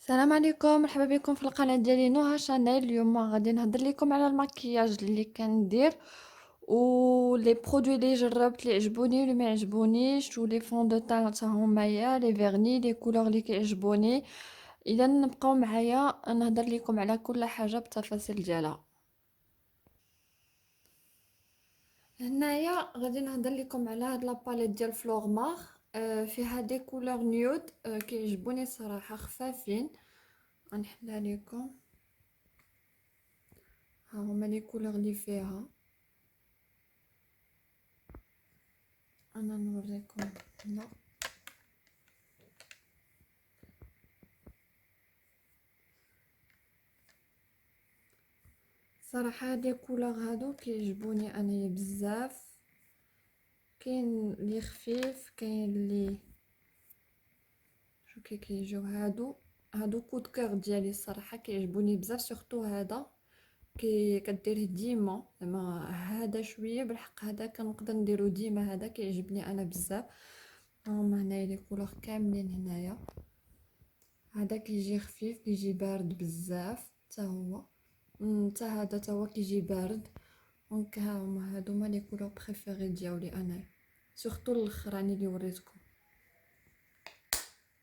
السلام عليكم، مرحبا بكم في القناة ديالي نهى شانيل. اليوم غادي نهضر لكم على المكياج اللي كندير ولي برودوي اللي جربت اللي عجبوني واللي ما عجبونيش، ولي فون دو تان حتى هما لي فيرني لي كولور اللي كيعجبوني. اذا نبقاو معايا نهضر لكم على كل حاجه بالتفاصيل ديالها. هنايا غادي نهضر لكم على هاد لاباليت ديال فلورمار. فيها دي كولور نيود كيعجبوني صراحه، خفافين. غنحلها لكم. ها هما لي كولور اللي فيها. انا نوريكم هنا. صراحه هاد لي كولور هادو كيعجبوني انايا بزاف. كاين اللي خفيف، كاين اللي شو كيجيو هادو كود كور ديالي الصراحه، كيعجبوني بزاف. سورتو هذا كديره ديما، زعما هذا شويه بالحق هذا كنقدر نديرو ديما، هذا كيعجبني انا بزاف. هما هنايا لي كولور كاملين هنايا. هذا كيجي خفيف، كيجي بارد بزاف حتى هو. حتى هذا تا هو كيجي بارد. دونك ها هما هادو هما لي كولور بريفيري ديالي انا، سورتو الاخراني اللي وريتكم.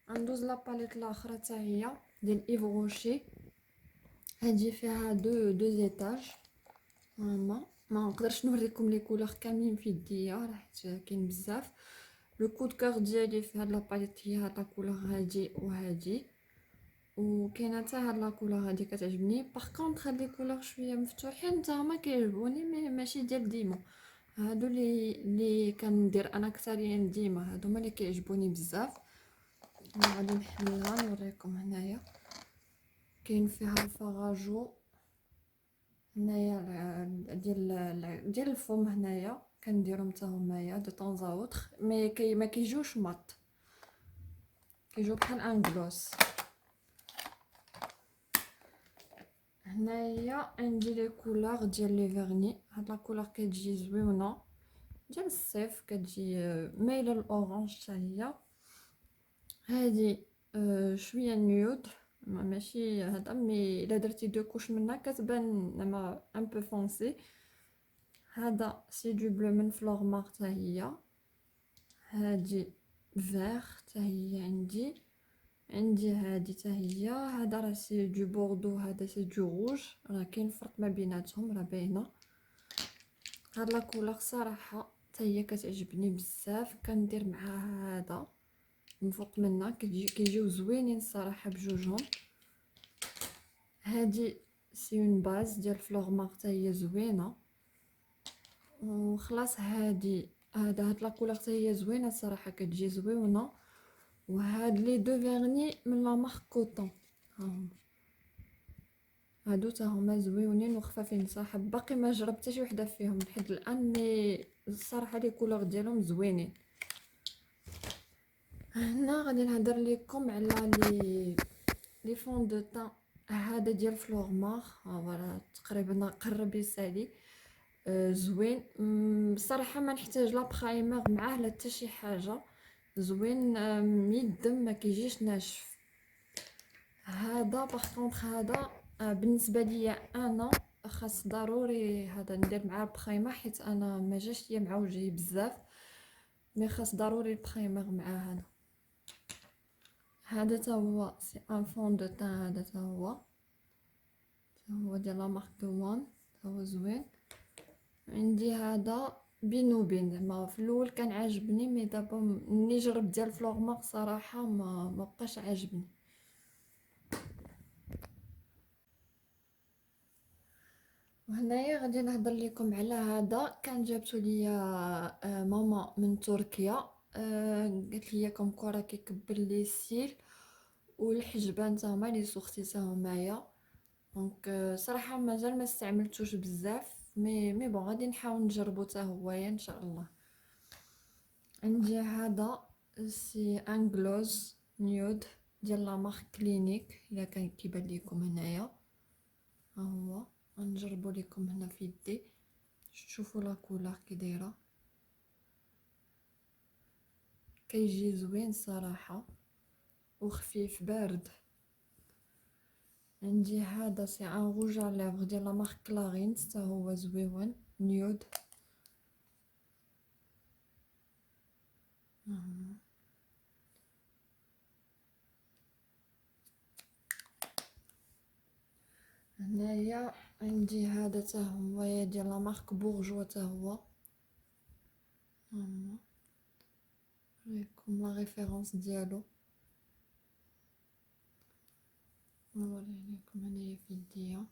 غندوز لاباليت الاخرى حتى هي ديال ايف روشي. هادي فيها دو زيتاج. هما ما نقدرش نوريكم لي كولور كاملين في يديا راه حيت كاين بزاف. لو كود كور ديالي في هاد لاباليت هي هاد لا كولور هادي وهادي، وكاينه حتى هاد لا كولور هادي كتعجبني. باغ كونطخ هاد لي كولور شويه مفتوحين حتى هما كيعجبوني، ماشي ديال ديما. هادو اللي كندير انا كثاريا ديما، هادو هما اللي كيعجبوني بزاف. انا غادي نحلها نوريكم. هنايا كاين فيها الفراجو هنايا ديال الفم. هنايا كنديرهم حتى همايا دو طون اوتر، مي ما كيجيوش مط، كيجيو بحال ان غلوس. هنايا عندي لي كولور ديال لي فيرني. هاد لا كولور كتجي زوينه ديال الصيف، كتجي مايله الاورانج حتى هي. هادي شويه نيود، ماشي هذا، مي الا درتي دو كوش منها كتبان زعما ان بو فونسي. هذا سي دو بلو من فلورمار حتى هي. هادي فيغ حتى هي عندي هادي حتى هي. هذا راه سي دو بوردو، هذا سي دو روج، راه كاين فرق ما بيناتهم راه باينه. هاد لا كولور صراحه حتى هي كتعجبني بزاف، كندير معاها هذا من فوق منها، كيجيو زوينين الصراحه بجوجهم. هادي سي اون باز ديال فلورمار حتى هي زوينه. وخلاص هاد لا كولور حتى هي زوينه الصراحه، كتجي زوينه. وهاد لي دو فيرني من لا مارك كوطون، هادو تا هما زويونين وخفافين صراحه. باقي ما جربت حتى شي وحده فيهم لحد الان، مي الصراحه لي كولور ديالهم زوينين. هنا غادي نهضر لكم على لي فون دو تان. هذا ديال فلورمار، فوالا تقريبا قرب يسالي. زوين بصراحه، ما نحتاج لا برايمر معاه لا حتى شي حاجه. زوين يدم، ما كيجيش ناشف. هذا باغ كونطخ هذا بالنسبه ليا انا خاص ضروري هذا ندير معاه البرايمر، حيت انا ما جاش ليا مع وجهي بزاف، مي خاص ضروري البرايمر مع هذا. هذا تا هو سي ان فون دو تان. هذا تا هو ديال لا مارك دوان، تا هو زوين. عندي هذا بينو بين، زعما في الاول كان عاجبني، مي دابا ملي جربت ديال فلورمار صراحه ما بقاش عاجبني. وهنايا غادي نهضر لكم على هذا. كان جابتو ليا ماما من تركيا. قالت لي كوم كورا كيكبل لي السيل والحجبان تا هما لي سورتي تا همايا. دونك صراحه مازال ما استعملتوش بزاف، مي بون غادي نحاول نجربو تا هويا ان شاء الله. عندي هذا سي ان غلوز نيود ديال لا مارك كلينيك، الا كان كيبان لكم هنايا. ها هو غنجربو لكم هنا في يدي، شوفوا لا كولور كي دايره. كيجي زوين صراحه وخفيف بارد. عندي هذا سي ان روج على لافغ ديال لا مارك كلارين، حتى هو زويون نيود. هنايا عندي هذا حتى هو ديال لا مارك بورجوا، حتى هو نوريكم لا ريفيرونس ديالو، نوري لكم هنايا في يديا.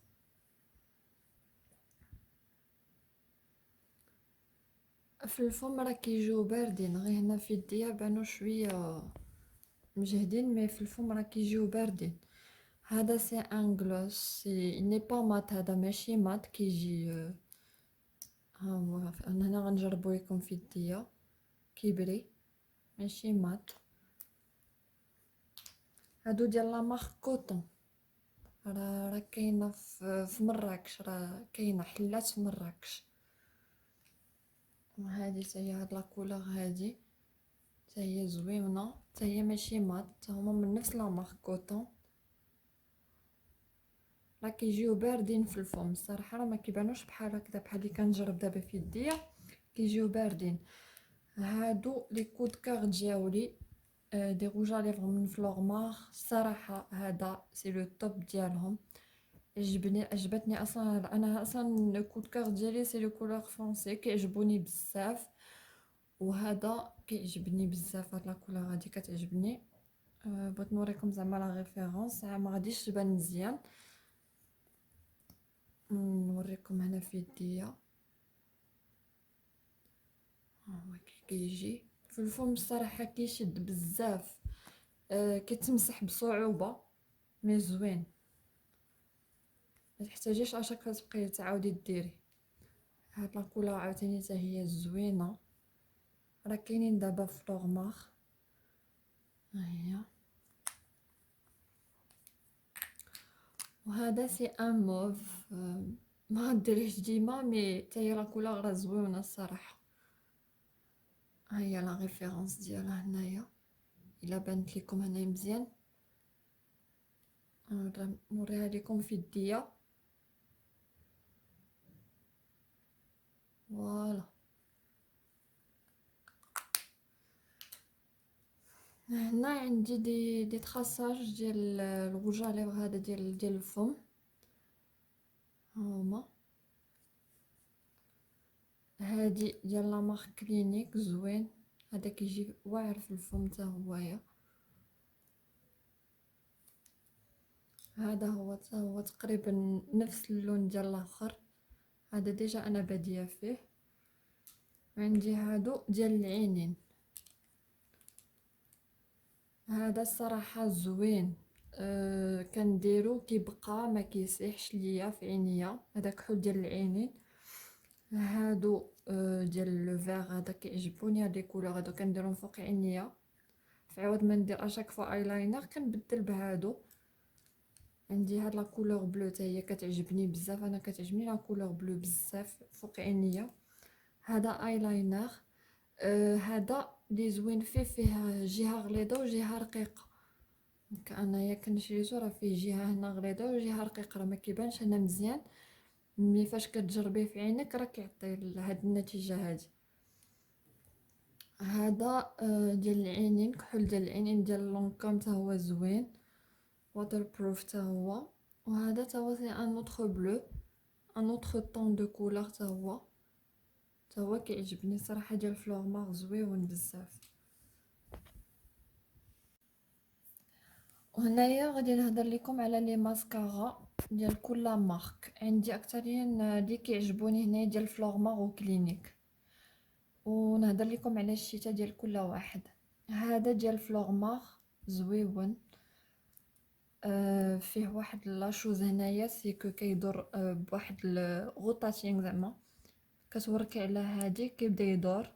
في الفم راه كيجيو باردين، غير هنا في يديا بانو شويه مجهدين، مي في الفم راه كيجيو باردين. هذا سي ان غلوس، سي ني با مات، هذا ماشي مات، كيجي ها هو هنا غنجربو لكم في يديا، كيبري ماشي مات. هادو ديال لا مارك كوطون، راه كاينه في مراكش، راه كاينه حلات في مراكش. وهذه حتى هي هاد لا كولور هادي حتى هي زوينه، حتى هي ماشي مات، حتى هما من نفس لا مارك كوطون. راه كيجيو باردين في الفم الصراحه، راه ما كيبانوش بحال هكذا بحال اللي كنجرب دابا في يديا، كيجيو باردين. هادو لي كود كار ديالي دي روج ا ليفغ من فلورمار، الصراحه هذا سي لو توب ديالهم، عجبتني اصلا. انا اصلا لو كود كار ديالي سي لو كولور فرونسي، كيعجبوني بزاف، وهذا كيعجبني بزاف، هاد لا كولور هادي كتعجبني. بغيت نوريكم زعما لا ريفيرونس، ما غاديش تبان مزيان، نوريكم هنا في يديا. ها هو كيجي في الفم الصراحه كيشد بزاف، كيتمسح بصعوبه، مي زوين، ما تحتاجيش اشاك فوا تبقاي تعاودي ديري. هاد لا كولور عاوتاني حتى هي زوينه، راه كاينين دابا في فلورمار. ها هي، وهذا سي ان موف، ما غديريهش ديما، مي حتى هي لا كولور راه زوينه الصراحه. ها هي لا ريفيرونس ديالها هنايا، الا بانت لكم هنايا مزيان نوريها لكم في يديا. فوالا، هنا عندي دي تراساج ديال الغوج ا ليفغ، هذا ديال الفم، هما هادي ديال لا مارك كلينيك زوين، هذا كيجي واعر في الفم حتى هويا. هذا هو حتى هو تقريبا نفس اللون ديال الاخر، هذا ديجا انا باديه فيه. عندي هادو ديال العينين، هذا الصراحه زوين، كنديرو كيبقى ما كيسيحش ليا في عينيا، هذا كحول ديال العينين. هادو ديال لو فيغ، هذا كيعجبوني هاد لي كولور، هادو كنديرهم فوق عينيا، في عوض ما ندير اشاك فوا ايلاينر كنبدل بهادو. عندي هاد لا كولور بلو حتى هي كتعجبني بزاف، انا كتعجبني لا كولور بلو بزاف فوق عينيا. هذا ايلاينر، هذا لي زوين فيه جهه غليظه وجهه رقيقه، انايا كنشريتو راه فيه جهه هنا غليظه وجهه رقيقه، راه ما كيبانش هنا مزيان، ملي فاش كتجربيه في عينك راه كيعطي هاد النتيجه هادي. هذا ديال العينين، كحول ديال العينين ديال لونكوم، حتى هو زوين، واتر بروف حتى هو. وهذا حتى هو سي ان اوتر بلو، ان اوتر طون دو كولور، حتى هو كيعجبني صراحه، ديال فلورمار زويون بزاف. وهنايا غادي نهضر لكم على لي ماسكارا ديال كل مارك، عندي اكثريا اللي كيعجبوني هنايا ديال فلورمار وكلينيك، ونهضر لكم على الشتا ديال كل واحد. هذا ديال فلورمار زويون، فيه واحد لاشوز هنايا، سي كو كيدور بواحد الغوطاسيون، زعما كتوركي على هادي كيبدا يدور،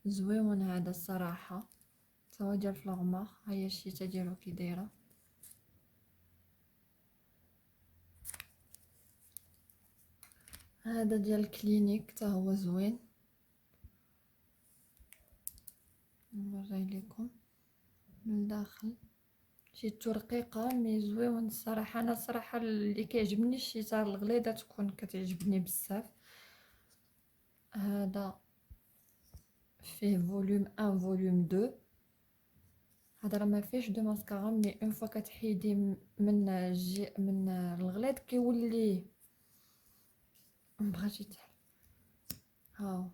زويون هذا الصراحه، سوا ديال فلورمار. ها هي الشيته ديالو كي دايره. هذا ديال كلينيك حتى هو زوين، نوريه لكم من الداخل شيتو رقيقه مي زويون الصراحه. انا الصراحه اللي كيعجبني الشيتار الغليظه تكون كتعجبني بزاف. هذا فيه فوليوم 1 فوليوم 2. هذا راه ما فيهش دو ماسكارا مي اون فوا كتحيدي من من الغليظ كيولي بغيتي تحل. ها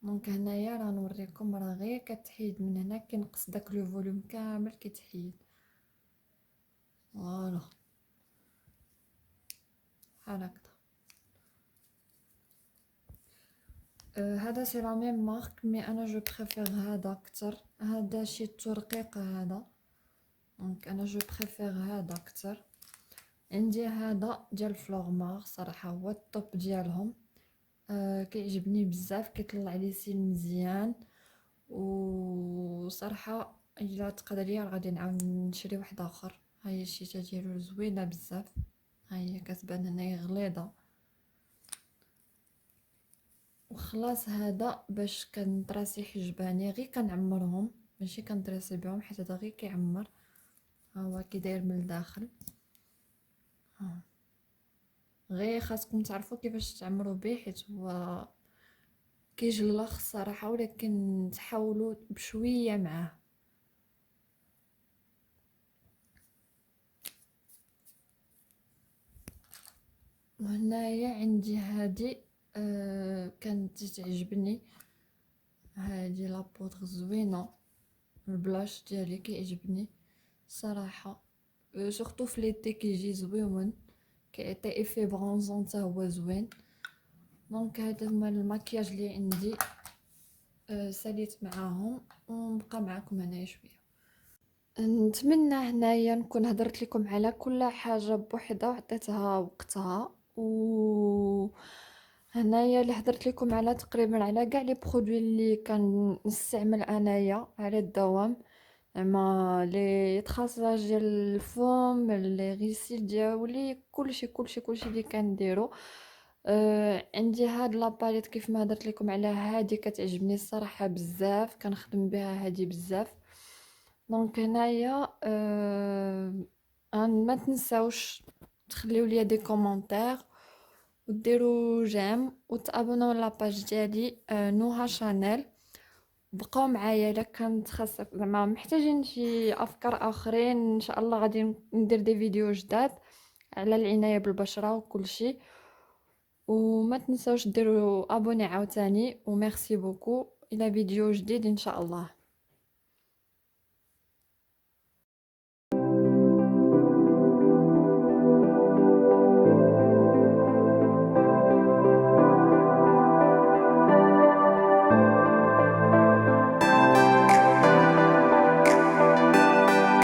دونك هنايا راه نوريكم، راه غير كتحيد من هنا كينقص داك لو فوليوم كامل كيتحيد. فوالا بحال هكذا. هذا سي لا ميم مارك مي انا جو بريفير هذا اكثر. هذا شيتو رقيقه هذا، دونك انا جو بريفير هذا اكثر. عندي هذا ديال فلورمار صراحه هو الطوب ديالهم. كيعجبني بزاف، كيطلع لي سيل مزيان. وصراحه الا تقدر ليا غادي نعاود نشري واحد اخر. ها هي الشيته ديالو زوينه بزاف، ها هي كتبان هنايا غليظه. وخلاص هذا باش كنطراسي حجباني غير كنعمرهم، ماشي كنطراسي بهم حيت هذا غير كيعمر. ها هو كي داير من الداخل. ها غير خاصكم تعرفوا كيفاش تعمروا به حيت هو كيجلخ الصراحه، ولكن تحاولوا بشويه معاه. وهنايا عندي هادي كانت تعجبني، هادي لابودغ زوينه، البلاش ديالي كيعجبني صراحه. سورتو في ليتي كيجي زويون، كيعطي ايفي برونزون حتى هو زوين. دونك هذا هما الماكياج اللي عندي. ساليت معاهم ونبقى معكم هنايا شويه. نتمنى هنايا نكون هدرت لكم على كل حاجه بوحدها وعطيتها وقتها. و هنايا اللي هدرت لكم على تقريبا على كاع لي برودوي اللي كنستعمل انايا على الدوام، زعما لي تراساج ديال الفم، لي غيسيل ديالي، كلشي اللي كنديرو. عندي هاد لاباليت كيف ما هدرت لكم على هادي كتعجبني الصراحه بزاف، كنخدم بها هادي بزاف. دونك هنايا ما تنساوش تخليو ليا دي كومونتير وديروا جيم وتابوناو لاباج ديالي نوها شانيل. بقاو معايا الا كانت خاصك زعما محتاجين شي افكار اخرين، ان شاء الله غادي ندير دي فيديو جداد على العنايه بالبشره وكل شيء. وما تنساوش ديروا ابوني عاوتاني، وميرسي بوكو الى فيديو جديد ان شاء الله.